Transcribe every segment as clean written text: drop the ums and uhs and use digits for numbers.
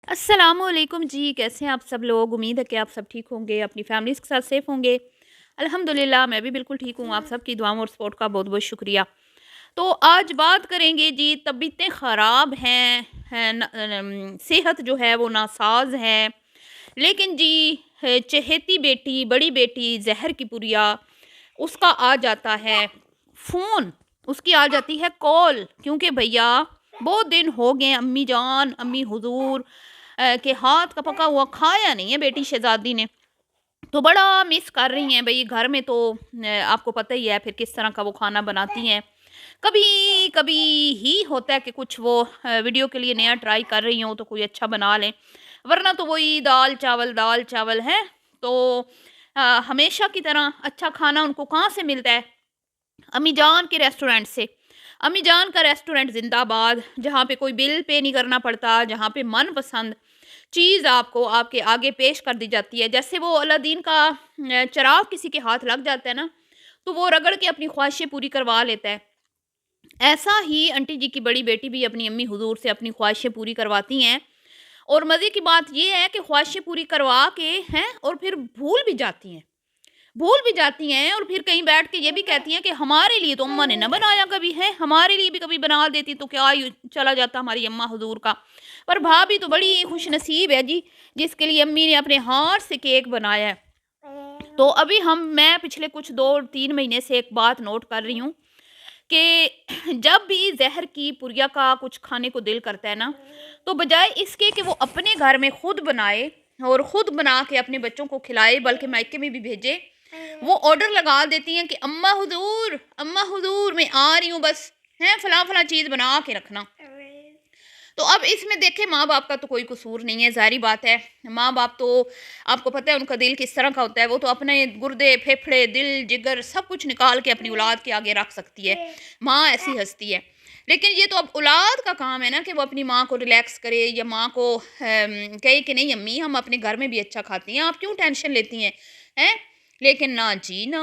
अस्सलाम वालेकुम जी, कैसे हैं आप सब लोग। उम्मीद है कि आप सब ठीक होंगे, अपनी फैमिलीज़ के साथ सेफ़ होंगे। अल्हम्दुलिल्लाह मैं भी बिल्कुल ठीक हूँ। आप सबकी दुआओं और सपोर्ट का बहुत बहुत शुक्रिया। तो आज बात करेंगे जी, तबीयतें ख़राब हैं, सेहत जो है वो नासाज है, लेकिन जी चहेती बेटी, बड़ी बेटी जहर की पुरिया, उसका आ जाता है फ़ोन, उसकी आ जाती है कॉल, क्योंकि भैया बहुत दिन हो गए अम्मी जान, अम्मी हुजूर के हाथ का पका हुआ खाया नहीं है बेटी शहजादी ने। तो बड़ा मिस कर रही हैं भई। घर में तो आपको पता ही है फिर किस तरह का वो खाना बनाती हैं। कभी कभी ही होता है कि कुछ वो वीडियो के लिए नया ट्राई कर रही हूँ तो कोई अच्छा बना लें, वरना तो वही दाल चावल है। तो हमेशा की तरह अच्छा खाना उनको कहाँ से मिलता है? अम्मी जान के रेस्टोरेंट से। अम्मी जान का रेस्टोरेंट जिंदाबाद, जहाँ पे कोई बिल पे नहीं करना पड़ता, जहाँ पे मनपसंद चीज़ आपको आपके आगे पेश कर दी जाती है। जैसे वो अलादीन का चिराग किसी के हाथ लग जाता है ना, तो वो रगड़ के अपनी ख्वाहिशें पूरी करवा लेता है। ऐसा ही आंटी जी की बड़ी बेटी भी अपनी अम्मी हुजूर से अपनी ख्वाहिशें पूरी करवाती हैं। और मज़े की बात ये है कि ख्वाहिशें पूरी करवा के हैं और फिर भूल भी जाती हैं और फिर कहीं बैठ के ये भी कहती हैं कि हमारे लिए तो अम्मा ने ना बनाया कभी है, हमारे लिए भी कभी बना देती तो क्या चला जाता हमारी अम्मा हुजूर का। पर भाभी तो बड़ी खुश नसीब है जी, जिसके लिए अम्मी ने अपने हाथ से केक बनाया है। तो अभी मैं पिछले कुछ 2-3 महीने से एक बात नोट कर रही हूँ कि जब भी जहर की पुरिया का कुछ खाने को दिल करता है ना, तो बजाय इसके कि वो अपने घर में खुद बनाए और खुद बना के अपने बच्चों को खिलाए, बल्कि मायके में भी भेजे, वो ऑर्डर लगा देती हैं कि अम्मा हुजूर मैं आ रही हूँ, बस है फला फला चीज़ बना के रखना। तो अब इसमें देखें, माँ बाप का तो कोई कसूर नहीं है, ज़ाहिर बात है। माँ बाप तो आपको पता है उनका दिल किस तरह का होता है, वो तो अपने गुर्दे फेफड़े दिल जिगर सब कुछ निकाल के अपनी औलाद के आगे रख सकती है। माँ ऐसी हस्ती है। लेकिन ये तो अब औलाद का काम है ना कि वो अपनी माँ को रिलैक्स करे, या माँ को कहे कि नहीं अम्मी हम अपने घर में भी अच्छा खाती हैं, आप क्यों टेंशन लेती हैं। लेकिन ना जी ना,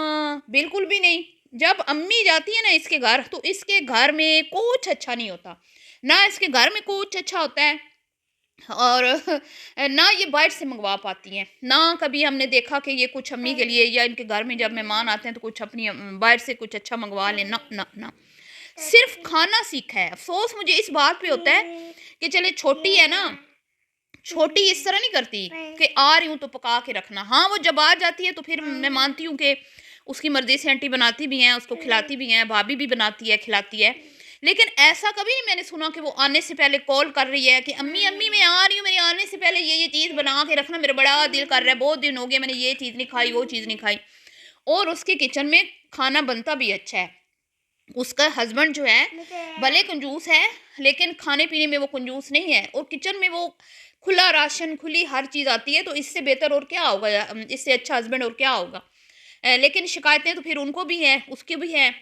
बिल्कुल भी नहीं। जब अम्मी जाती है ना इसके घर, तो इसके घर में कुछ अच्छा नहीं होता, ना इसके घर में कुछ अच्छा होता है। और ना ये बाहर से मंगवा पाती हैं, ना कभी हमने देखा कि ये कुछ अम्मी के लिए या इनके घर में जब मेहमान आते हैं तो कुछ अपनी बाहर से कुछ अच्छा मंगवा लें। ना ना ना, सिर्फ खाना सीखा है। अफसोस मुझे इस बात पे होता है कि चले छोटी है ना, छोटी इस तरह नहीं करती कि आ रही हूँ तो पका के रखना। हाँ, वो जब आ जाती है तो फिर मैं मानती हूँ कि उसकी मर्ज़ी से आंटी बनाती भी हैं, उसको खिलाती भी हैं, भाभी भी बनाती है, खिलाती है। लेकिन ऐसा कभी नहीं मैंने सुना कि वो आने से पहले कॉल कर रही है कि अम्मी अम्मी मैं आ रही हूँ, मेरे आने से पहले ये चीज़ बना के रखना, मेरा बड़ा दिल कर रहा है, बहुत दिन हो गए मैंने ये चीज़ नहीं खाई, वो चीज़ नहीं खाई। और उसके किचन में खाना बनता भी अच्छा है। उसका हस्बैंड जो है भले कंजूस है, लेकिन खाने पीने में वो कंजूस नहीं है, और किचन में वो खुला राशन, खुली हर चीज़ आती है। तो इससे बेहतर और क्या होगा, इससे अच्छा हस्बैंड और क्या होगा। लेकिन शिकायतें तो फिर उनको भी हैं, उसकी भी हैं।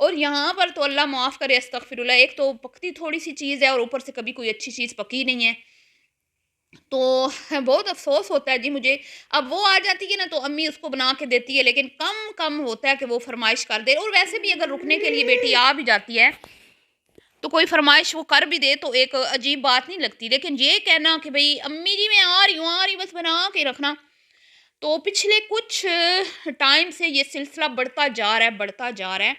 और यहाँ पर तो अल्लाह माफ़ करे, अस्तगफिरुल्लाह, एक तो पकती थोड़ी सी चीज़ है और ऊपर से कभी कोई अच्छी चीज़ पकी नहीं है। तो बहुत अफ़सोस होता है जी मुझे। अब वो आ जाती है ना तो अम्मी उसको बना के देती है, लेकिन कम कम होता है कि वो फरमाइश कर दे। और वैसे भी अगर रुकने के लिए बेटी आ भी जाती है तो कोई फरमाइश वो कर भी दे तो एक अजीब बात नहीं लगती। लेकिन ये कहना कि भाई अम्मी जी मैं आ रही हूँ बस बना के रखना, तो पिछले कुछ टाइम से ये सिलसिला बढ़ता जा रहा है।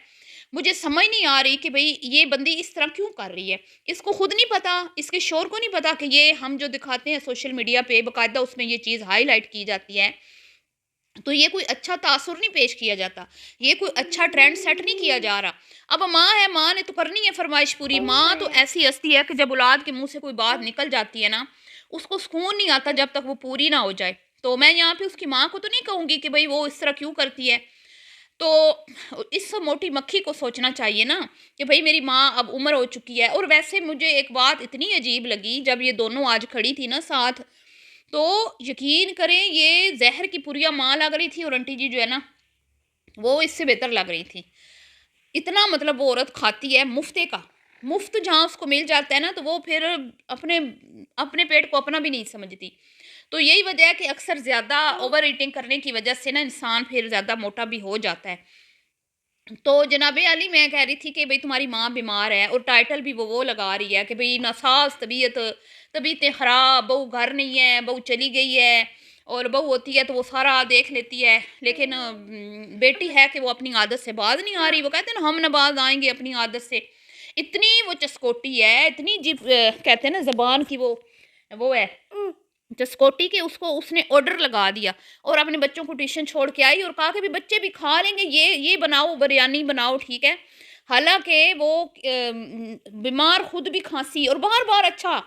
मुझे समझ नहीं आ रही कि भई ये बंदी इस तरह क्यों कर रही है? इसको खुद नहीं पता, इसके शौहर को नहीं पता कि ये हम जो दिखाते हैं सोशल मीडिया पे, बाकायदा उसमें ये चीज़ हाइलाइट की जाती है। तो ये कोई अच्छा तासुर नहीं पेश किया जाता, ये कोई अच्छा ट्रेंड सेट नहीं किया जा रहा। अब माँ है, माँ ने तो करनी है फरमाइश पूरी। माँ तो ऐसी हस्ती है कि जब औलाद के मुँह से कोई बात निकल जाती है ना, उसको सुकून नहीं आता जब तक वो पूरी ना हो जाए। तो मैं यहाँ पे उसकी माँ को तो नहीं कहूँगी कि भई वो इस तरह क्यों करती है। तो इस मोटी मक्खी को सोचना चाहिए ना कि भई मेरी माँ अब उम्र हो चुकी है। और वैसे मुझे एक बात इतनी अजीब लगी, जब ये दोनों आज खड़ी थी ना साथ, तो यकीन करें ये ज़हर की पुरिया माँ लग रही थी और आंटी जी जो है ना, वो इससे बेहतर लग रही थी। इतना मतलब वो औरत खाती है मुफ्ते का। मुफ्त जहाँ उसको मिल जाता है ना, तो वो फिर अपने अपने पेट को अपना भी नहीं समझती। तो यही वजह है कि अक्सर ज़्यादा ओवर ईटिंग करने की वजह से ना इंसान फिर ज़्यादा मोटा भी हो जाता है। तो जनाबे अली मैं कह रही थी कि भई तुम्हारी माँ बीमार है, और टाइटल भी वो लगा रही है कि भई नासाज़ तबीयत, तबीयतें ख़राब, बहू घर नहीं है, बहू चली गई है, और बहू होती है तो वो सारा देख लेती है। लेकिन बेटी है कि वो अपनी आदत से बाज नहीं आ रही। वो कहते हैं ना, हम न बाज आएंगे अपनी आदत से। इतनी वो चस्कोटी है, इतनी जी कहते हैं ना ज़बान की वो है चस्कोटी के, उसको उसने ऑर्डर लगा दिया और अपने बच्चों को ट्यूशन छोड़ के आई और कहा कि भी बच्चे भी खा लेंगे, ये बनाओ, बिरयानी बनाओ, ठीक है। हालांकि वो बीमार, खुद भी खांसी और बार बार अच्छा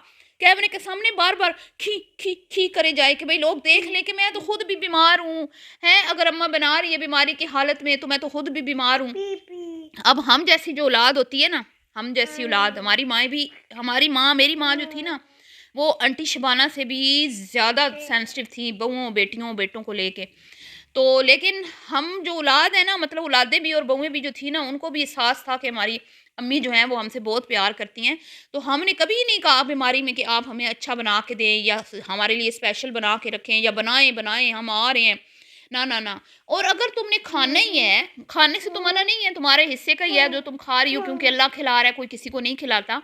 कैमरे के सामने बार बार खी खी खी करे जाए कि भाई लोग देख लें कि मैं तो खुद भी बीमार हूँ, हैं, अगर अम्मा बना रही है बीमारी की हालत में तो मैं तो खुद भी बीमार हूँ। अब हम जैसी जो औलाद होती है ना, हम जैसी औलाद, हमारी माँ भी, हमारी माँ, मेरी माँ जो थी ना, वो आंटी शबाना से भी ज़्यादा सेंसिटिव थी बहुओं, बेटियों, बेटों को लेके। तो लेकिन हम जो औलाद है ना, मतलब औलादें भी और बहुएं भी जो थी ना, उनको भी एहसास था कि हमारी अम्मी जो हैं वो हमसे बहुत प्यार करती हैं। तो हमने कभी नहीं कहा बीमारी में कि आप हमें अच्छा बना के दें या हमारे लिए स्पेशल बना के रखें या बनाएं हम आ रहे हैं, ना ना ना। और अगर तुमने खाना ही है, खाने से तो मना नहीं है, तुम्हारे हिस्से का ही है जो तुम खा रही हो, क्योंकि अल्लाह खिला रहा है, कोई किसी को नहीं खिलाता।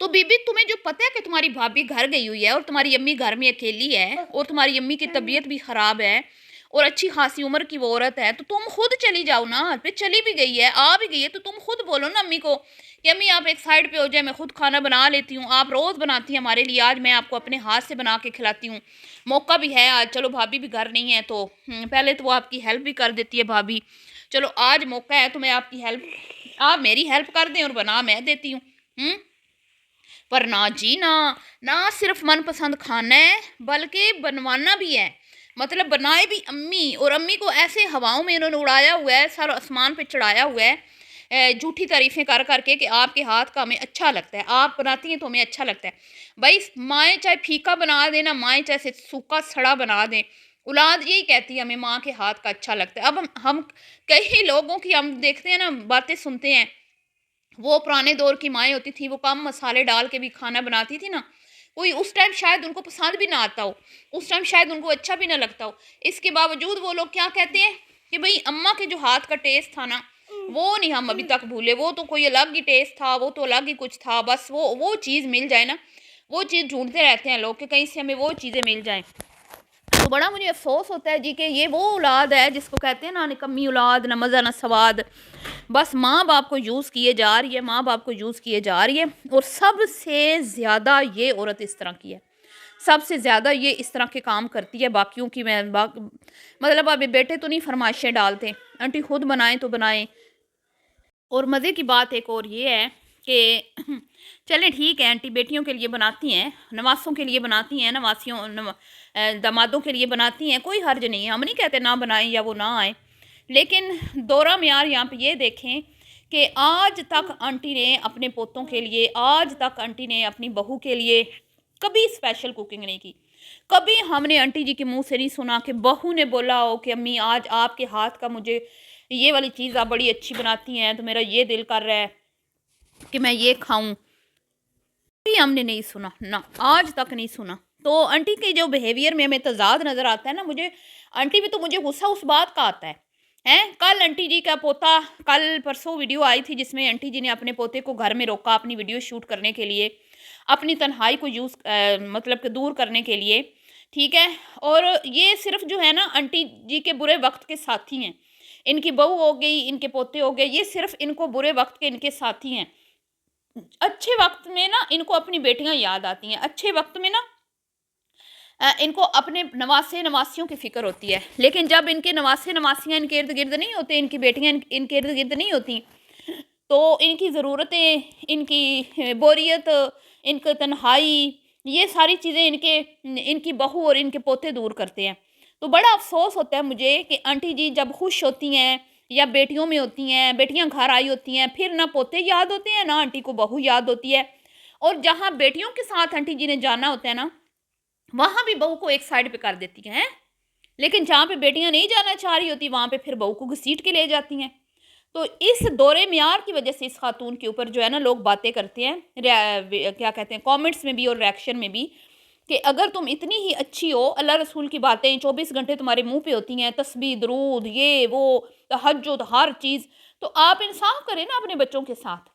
तो बीबी, तुम्हें जो पता है कि तुम्हारी भाभी घर गई हुई है और तुम्हारी अम्मी घर में अकेली है और तुम्हारी अम्मी की तबीयत भी ख़राब है और अच्छी खासी उम्र की वो औरत है, तो तुम खुद चली जाओ ना। फिर चली भी गई है, आ भी गई है, तो तुम खुद बोलो ना अम्मी को कि अम्मी आप एक साइड पे हो जाए, मैं खुद खाना बना लेती हूँ, आप रोज़ बनाती हैं हमारे लिए, आज मैं आपको अपने हाथ से बना के खिलाती हूँ। मौका भी है आज, चलो भाभी भी घर नहीं है तो पहले तो वो आपकी हेल्प भी कर देती है भाभी, चलो आज मौका है तो मैं आपकी हेल्प, आप मेरी हेल्प कर दें और बना मैं देती हूँ। पर ना जी ना, ना सिर्फ मनपसंद खाना है बल्कि बनवाना भी है। मतलब बनाए भी अम्मी, और अम्मी को ऐसे हवाओं में इन्होंने उड़ाया हुआ है, सर आसमान पे चढ़ाया हुआ है, झूठी तारीफ़ें कर करके कि आपके हाथ का हमें अच्छा लगता है, आप बनाती हैं तो हमें अच्छा लगता है। भाई माएँ चाहे फीका बना दें ना, माएँ चाहे सूखा सड़ा बना दें, औलाद यही कहती है हमें माँ के हाथ का अच्छा लगता है। अब हम कई लोगों की हम देखते हैं ना, बातें सुनते हैं, वो पुराने दौर की माएँ होती थी, वो कम मसाले डाल के भी खाना बनाती थी ना, कोई उस टाइम शायद उनको पसंद भी ना आता हो, उस टाइम शायद उनको अच्छा भी ना लगता हो। इसके बावजूद वो लोग क्या कहते हैं कि भाई अम्मा के जो हाथ का टेस्ट था ना, वो नहीं हम अभी तक भूले, वो तो कोई अलग ही टेस्ट था, वो तो अलग ही कुछ था, बस वो चीज़ मिल जाए ना, वो चीज़ ढूंढते रहते हैं लोग कि कहीं से हमें वो चीज़ें मिल जाएं। तो बड़ा मुझे अफसोस होता है जी कि ये वो औलाद है जिसको कहते हैं ना, निकम्मी औलाद, ना मज़ा ना स्वाद, बस माँ बाप को यूज़ किए जा रही है, माँ बाप को यूज़ किए जा रही है। और सबसे ज़्यादा ये औरत इस तरह की है, सबसे ज़्यादा ये इस तरह के काम करती है। बाकियों की मैं मतलब अभी बेटे तो नहीं फरमाइशें डालते, आंटी खुद बनाएं तो बनाएं। और मज़े की बात एक और ये है कि चलें ठीक है, आंटी बेटियों के लिए बनाती हैं, नवासों के लिए बनाती हैं, दामादों के लिए बनाती हैं, कोई हर्ज नहीं है, हम नहीं कहते ना बनाएं या वो ना आए। लेकिन दोहरा म्यार यहाँ पे ये देखें कि आज तक आंटी ने अपने पोतों के लिए, आज तक आंटी ने अपनी बहू के लिए कभी स्पेशल कुकिंग नहीं की। कभी हमने आंटी जी के मुंह से नहीं सुना कि बहू ने बोला हो कि अम्मी आज आपके हाथ का मुझे ये वाली चीज़ आप बड़ी अच्छी बनाती हैं तो मेरा ये दिल कर रहा है कि मैं ये खाऊं, भी हमने नहीं सुना ना, आज तक नहीं सुना। तो आंटी के जो बिहेवियर में हमें तजाद नज़र आता है ना, मुझे आंटी भी तो मुझे गुस्सा उस बात का आता है। कल आंटी जी का पोता, कल परसों वीडियो आई थी जिसमें आंटी जी ने अपने पोते को घर में रोका अपनी वीडियो शूट करने के लिए, अपनी तन्हाई को मतलब कि दूर करने के लिए, ठीक है। और ये सिर्फ जो है ना आंटी जी के बुरे वक्त के साथी हैं, इनकी बहू हो गई, इनके पोते हो गए, ये सिर्फ इनको बुरे वक्त के इनके साथी हैं। अच्छे वक्त में ना इनको अपनी बेटियां याद आती हैं, अच्छे वक्त में ना इनको अपने नवासे नवासियों की फ़िक्र होती है। लेकिन जब इनके नवासे नवासियां इनके इर्द गिर्द नहीं होते, इनकी बेटियां इनके इर्द गिर्द नहीं होती, तो इनकी ज़रूरतें, इनकी बोरियत, इनकी तन्हाई, ये सारी चीज़ें इनकी बहू और इनके पोते दूर करते हैं। तो बड़ा अफसोस होता है मुझे कि आंटी जी जब खुश होती हैं या बेटियों में होती हैं, बेटियां घर आई होती हैं, फिर ना पोते याद होते हैं ना आंटी को बहू याद होती है। और जहाँ बेटियों के साथ आंटी जी ने जाना होता है ना, वहाँ भी बहू को एक साइड पे कर देती हैं। लेकिन जहाँ पे बेटियां नहीं जाना चाह रही होती, वहाँ पे फिर बहू को घसीट के ले जाती हैं। तो इस दौरे म्यार की वजह से इस खातून के ऊपर जो है ना लोग बातें करते हैं, क्या कहते हैं, कमेंट्स में भी और रिएक्शन में भी, कि अगर तुम इतनी ही अच्छी हो, अल्लाह रसूल की बातें 24 घंटे तुम्हारे मुंह पे होती हैं, तस्बीह, दरूद, ये वो, तहज्जुद, हर चीज़, तो आप इंसाफ करें ना अपने बच्चों के साथ।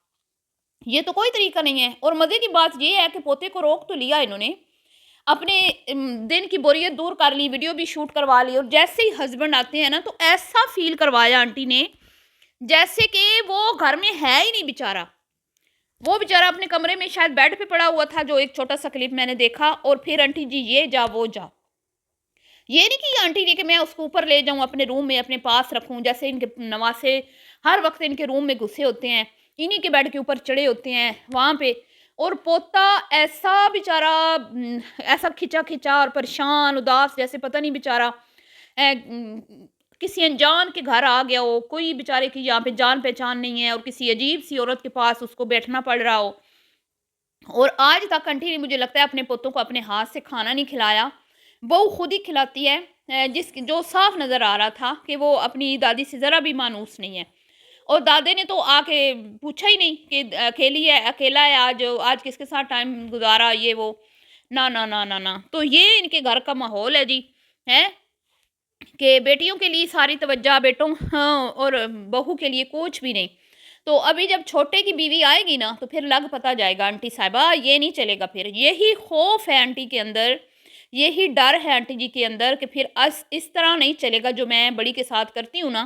یہ تو کوئی طریقہ نہیں ہے. اور مزے کی بات یہ ہے کہ پوتے کو روک تو لیا انہوں نے, اپنے دن کی بوریت دور کر لی, ویڈیو بھی شوٹ کروا لی, اور جیسے ہی ہسبینڈ آتے ہیں نا تو ایسا فیل کروایا آنٹی نے جیسے کہ وہ گھر میں ہے ہی نہیں بیچارہ. وہ بیچارہ اپنے کمرے میں شاید بیڈ پہ پڑا ہوا تھا, جو ایک چھوٹا سا کلپ میں نے دیکھا. اور پھر آنٹی جی یہ جا وہ جا, یہ نہیں کہ آنٹی جی کہ میں اس کو اوپر لے جاؤں اپنے روم میں اپنے پاس رکھوں, جیسے ان کے نواسے ہر وقت ان کے روم میں گھسے ہوتے ہیں, انہی کے بیڈ کے اوپر چڑھے ہوتے ہیں وہاں پہ. اور پوتا ایسا بیچارہ ایسا کھچا کھچا اور پریشان اداس, جیسے پتہ نہیں بیچارہ کسی انجان کے گھر آ گیا ہو, کوئی بیچارے کی یہاں پہ جان پہچان نہیں ہے, اور کسی عجیب سی عورت کے پاس اس کو بیٹھنا پڑ رہا ہو. اور آج تک آنٹی نے مجھے لگتا ہے اپنے پوتوں کو اپنے ہاتھ سے کھانا نہیں کھلایا, بہو خود ہی کھلاتی ہے, جو صاف نظر آ رہا تھا کہ وہ اپنی دادی سے ذرا بھی مانوس نہیں ہے. اور دادے نے تو آ کے پوچھا ہی نہیں کہ اکیلا ہے آج کس کے ساتھ ٹائم گزارا, یہ وہ نہ. تو یہ ان کے گھر کا ماحول ہے جی, ہے کہ بیٹیوں کے لیے ساری توجہ, بیٹوں اور بہو کے لیے کچھ بھی نہیں. تو ابھی جب چھوٹے کی بیوی آئے گی نا تو پھر لگ پتہ جائے گا آنٹی صاحبہ, یہ نہیں چلے گا. پھر یہی خوف ہے آنٹی کے اندر, یہی ڈر ہے آنٹی جی کے اندر کہ پھر اس طرح نہیں چلے گا جو میں بڑی کے ساتھ کرتی ہوں نا,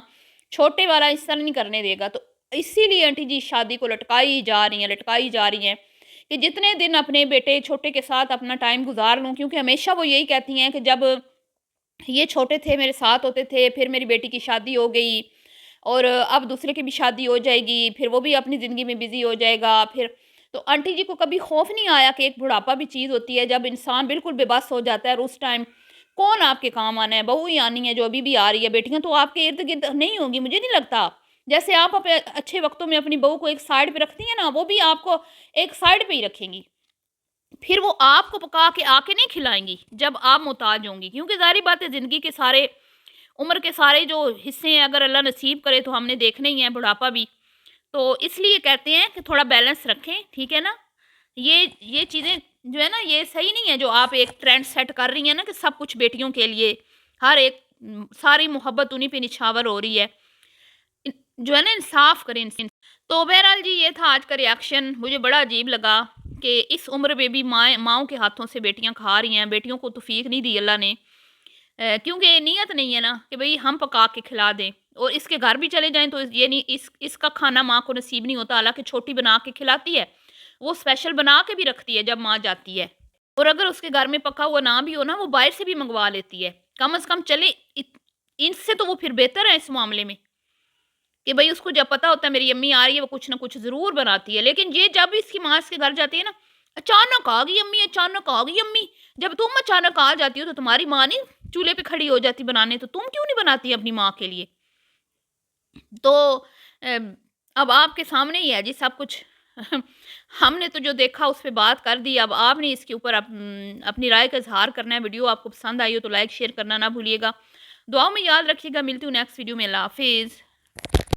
چھوٹے والا اس طرح نہیں کرنے دے گا. تو اسی لیے آنٹی جی شادی کو لٹکائی جا رہی ہیں کہ جتنے دن اپنے بیٹے چھوٹے کے ساتھ اپنا ٹائم گزار لوں, کیونکہ ہمیشہ وہ یہی کہتی ہیں کہ جب یہ چھوٹے تھے میرے ساتھ ہوتے تھے, پھر میری بیٹی کی شادی ہو گئی اور اب دوسرے کی بھی شادی ہو جائے گی, پھر وہ بھی اپنی زندگی میں بزی ہو جائے گا. پھر تو آنٹی جی کو کبھی خوف نہیں آیا کہ ایک بڑھاپا بھی چیز ہوتی ہے, جب انسان بالکل بے بس ہو جاتا ہے, اور اس ٹائم کون آپ کے کام آنا ہے, بہو ہی آنی ہے جو ابھی بھی آ رہی ہے, بیٹیاں تو آپ کے ارد گرد نہیں ہوں گی. مجھے نہیں لگتا جیسے آپ اپنے اچھے وقتوں میں اپنی بہو کو ایک سائڈ پہ رکھتی ہیں نا, وہ بھی آپ کو ایک سائڈ پہ ہی رکھیں گی. پھر وہ آپ کو پکا کے آ کے نہیں کھلائیں گی جب آپ محتاج ہوں گی, کیونکہ ظاہری بات ہے زندگی کے سارے عمر کے سارے جو حصے ہیں اگر اللہ نصیب کرے تو ہم نے دیکھنے ہی ہیں, بڑھاپا بھی. تو اس لیے کہتے ہیں کہ تھوڑا بیلنس رکھیں, ٹھیک ہے نا. یہ چیزیں جو ہے نا یہ صحیح نہیں ہے جو آپ ایک ٹرینڈ سیٹ کر رہی ہیں نا کہ سب کچھ بیٹیوں کے لیے, ہر ایک ساری محبت انہی پہ نچھاور ہو رہی ہے, جو ہے نا انصاف کریں. تو بہرحال جی یہ تھا آج کا ریاکشن. مجھے بڑا عجیب لگا کہ اس عمر میں بھی ماؤں کے ہاتھوں سے بیٹیاں کھا رہی ہیں, بیٹیوں کو توفیق نہیں دی اللہ نے, کیونکہ نیت نہیں ہے نا کہ بھئی ہم پکا کے کھلا دیں, اور اس کے گھر بھی چلے جائیں تو یہ نہیں اس کا کھانا ماں کو نصیب نہیں ہوتا. حالانکہ چھوٹی بنا کے کھلاتی ہے, وہ اسپیشل بنا کے بھی رکھتی ہے جب ماں جاتی ہے, اور اگر اس کے گھر میں پکا ہوا نہ بھی ہو نا وہ باہر سے بھی منگوا لیتی ہے, کم از کم چلے ان سے تو وہ پھر بہتر ہے اس معاملے میں کہ بھئی اس کو جب پتہ ہوتا ہے میری امی آ رہی ہے وہ کچھ نہ کچھ ضرور بناتی ہے. لیکن یہ جب اس کی ماں اس کے گھر جاتی ہے نا, اچانک آ گئی امی, جب تم اچانک آ جاتی ہو تو تمہاری ماں نہیں چولہے پہ کھڑی ہو جاتی بنانے, تو تم کیوں نہیں بناتی اپنی ماں کے لیے. تو اب آپ کے سامنے ہی ہے جی سب کچھ. ہم نے تو جو دیکھا اس پہ بات کر دی, اب آپ نے اس کے اوپر اپنی رائے کا اظہار کرنا ہے. ویڈیو آپ کو پسند آئی ہو تو لائک شیئر کرنا نہ بھولیے گا. دعاؤں میں یاد رکھیے گا. ملتی ہوں نیکسٹ ویڈیو میں. اللہ حافظ.